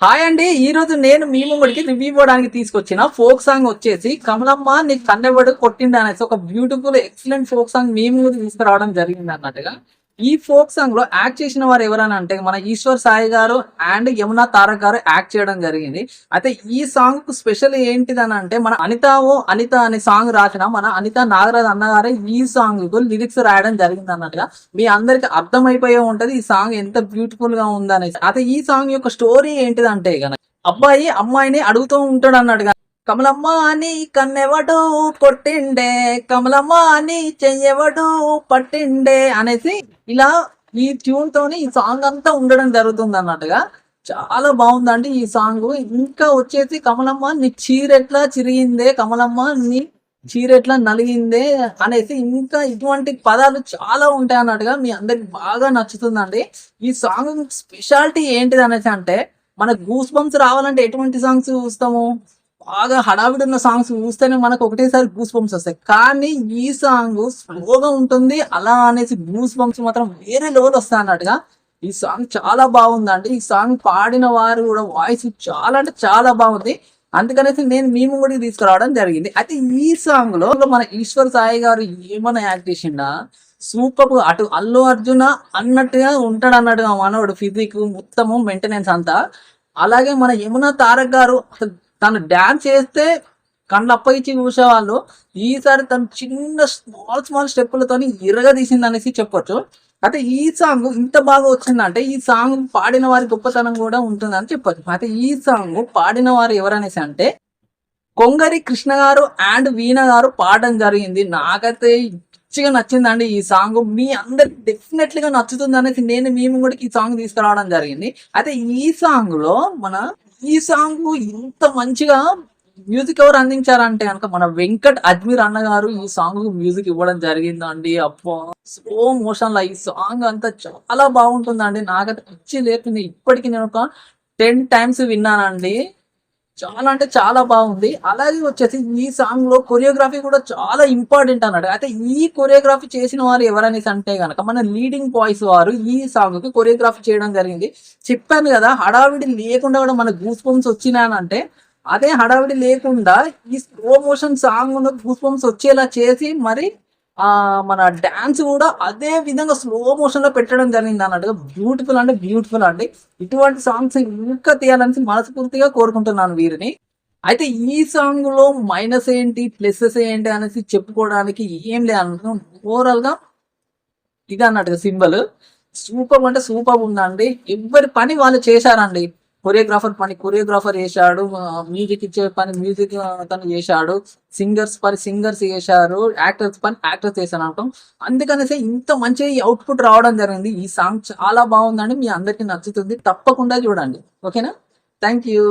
Hi అండి. ఈ రోజు నేను మీ ముంగడికి రివ్యూ ఇవ్వడానికి తీసుకొచ్చిన ఫోక్ సాంగ్ వచ్చేసి కమలమ్మ నీ కన్నెవడు కొట్టిండు అనేసి ఒక బ్యూటిఫుల్ ఎక్సలెంట్ ఫోక్ సాంగ్ మీ ముందు తీసుకురావడం జరిగింది అన్నట్టుగా. ఈ ఫోక్ సాంగ్ లో యాక్ట్ చేసిన వారు ఎవరని అంటే మన ఈశ్వర్ సాయి గారు అండ్ యమునా తారక్ గారు యాక్ట్ చేయడం జరిగింది. అయితే ఈ సాంగ్ కు స్పెషల్ ఏంటిదని అంటే మన అనిత అనే సాంగ్ రాసిన మన అనిత నాగరాజ్ అన్నగారే ఈ సాంగ్ కు లిరిక్స్ రాయడం జరిగింది అన్నట్టుగా. మీ అందరికి అర్థమైపోయే ఉంటది ఈ సాంగ్ ఎంత బ్యూటిఫుల్ గా ఉందనేసి. అయితే ఈ సాంగ్ యొక్క స్టోరీ ఏంటిదంటే గనక అబ్బాయి అమ్మాయిని అడుగుతూ ఉంటాడు అన్నట్టుగా, కమలమ్మ అని కన్నెవడు కొట్టిండే, కమలమ్మ అని చెయ్యవడు పట్టిండే అనేసి ఇలా ఈ ట్యూన్ తోని ఈ సాంగ్ అంతా ఉండడం జరుగుతుంది అన్నట్టుగా. చాలా బాగుందండి ఈ సాంగ్. ఇంకా వచ్చేసి కమలమ్మ నీ చీరెట్లా చిరిగిందే, కమలమ్మ నీ చీరెట్లా నలిగిందే అనేసి ఇంకా ఇటువంటి పదాలు చాలా ఉంటాయి అన్నట్టుగా. మీ అందరికి బాగా నచ్చుతుందండి ఈ సాంగ్. స్పెషాలిటీ ఏంటిది అనేసి అంటే మన గూస్ బంప్స్ రావాలంటే ఎటువంటి సాంగ్స్ చూస్తాము, బాగా హడావిడి ఉన్న సాంగ్స్ చూస్తేనే మనకు ఒకటేసారి గూస్ బంప్స్ వస్తాయి. కానీ ఈ సాంగ్ స్లోగా ఉంటుంది, అలా అనేసి గూస్ బంప్స్ మాత్రం వేరే లెవెల్ వస్తాయి అన్నట్టుగా. ఈ సాంగ్ చాలా బాగుందండి. ఈ సాంగ్ పాడిన వారు కూడా వాయిస్ చాలా అంటే చాలా బాగుంది. అందుకనేసి నేను మీ ముందుకి తీసుకురావడం జరిగింది. అయితే ఈ సాంగ్ లో మన ఈశ్వర్ సాయి గారు ఏమైనా యాక్ట్ చేసిండా సూపర్. అటు అల్లు అర్జున అన్నట్టుగా ఉంటాడు అన్నట్టుగా మనోడు, ఫిజిక్ మొత్తము మెయింటెనెన్స్ అంతా. అలాగే మన యమునా తారక్ గారు అసలు తను డాన్స్ చేస్తే కళ్ళు అప్పగించి చూసేవాళ్ళు. ఈసారి తను చిన్న స్మాల్ స్టెప్పులతో తీసింది అనేసి చెప్పొచ్చు. అయితే ఈ సాంగ్ ఇంత బాగా వచ్చిందంటే ఈ సాంగ్ పాడిన వారి గొప్పతనం కూడా ఉంటుందని చెప్పొచ్చు. అయితే ఈ సాంగ్ పాడిన వారు ఎవరనేసి అంటే కొంగరి కృష్ణ గారు అండ్ వీణ గారు పాడడం జరిగింది. నాకైతే పిచ్చిగా నచ్చిందండి ఈ సాంగ్. మీ అందరికి డెఫినెట్లీగా నచ్చుతుంది అనేసి నేను మీ ముందుకి ఈ సాంగ్ తీసుకురావడం జరిగింది. అయితే ఈ సాంగ్ ఇంత మంచిగా మ్యూజిక్ ఎవరు అందించారంటే కనుక మన వెంకట్ అజ్మీర్ అన్న గారు ఈ సాంగ్ మ్యూజిక్ ఇవ్వడం జరిగిందండి. అబ్బా స్లో మోషన్ లా ఈ సాంగ్ అంతా చాలా బాగుంటుందండి. నాకైతే పిచ్చి లేపింది. ఇప్పటికి నేను ఒక 10 times విన్నానండి. చాలా అంటే చాలా బాగుంది. అలాగే వచ్చేసి ఈ సాంగ్ లో కొరియోగ్రఫీ కూడా చాలా ఇంపార్టెంట్ అన్నాడు. అయితే ఈ కొరియోగ్రఫీ చేసిన వారు ఎవరనేసి అంటే గనక మన లీడింగ్ బాయ్స్ వారు ఈ సాంగ్ కి కొరియోగ్రఫీ చేయడం జరిగింది. చెప్పాను కదా హడావిడి లేకుండా కూడా మన గూస్ బంప్స్ వచ్చినానంటే అదే హడావిడి లేకుండా ఈ slow motion song goose bumps వచ్చేలా చేసి మరి మన డాన్స్ కూడా అదే విధంగా స్లో మోషన్ లో పెట్టడం జరిగింది అన్నట్టుగా. బ్యూటిఫుల్ అంటే బ్యూటిఫుల్ అండి. ఇటువంటి సాంగ్స్ ఇంకా తీయాలని మనస్ఫూర్తిగా కోరుకుంటున్నాను వీరిని. అయితే ఈ సాంగ్ లో మైనస్ ఏంటి ప్లసెస్ ఏంటి అనేసి చెప్పుకోవడానికి ఏం లేదు. ఓవరాల్ గా ఇది అన్నట్టుగా సింబల్ సూపర్ అంటే సూపర్ ఉందండి. ఎవరి పని వాళ్ళు చేశారండి. కొరియోగ్రాఫర్ చేశాడు, మ్యూజిక్ ఇచ్చే పని మ్యూజిక్ తను చేశాడు, సింగర్స్ చేశారు, యాక్టర్స్ చేశాను అంటాం. అందుకనేసి ఇంత మంచి అవుట్పుట్ రావడం జరిగింది. ఈ సాంగ్ చాలా బాగుందండి. మీ అందరికి నచ్చుతుంది, తప్పకుండా చూడండి. ఓకేనా? Thank you.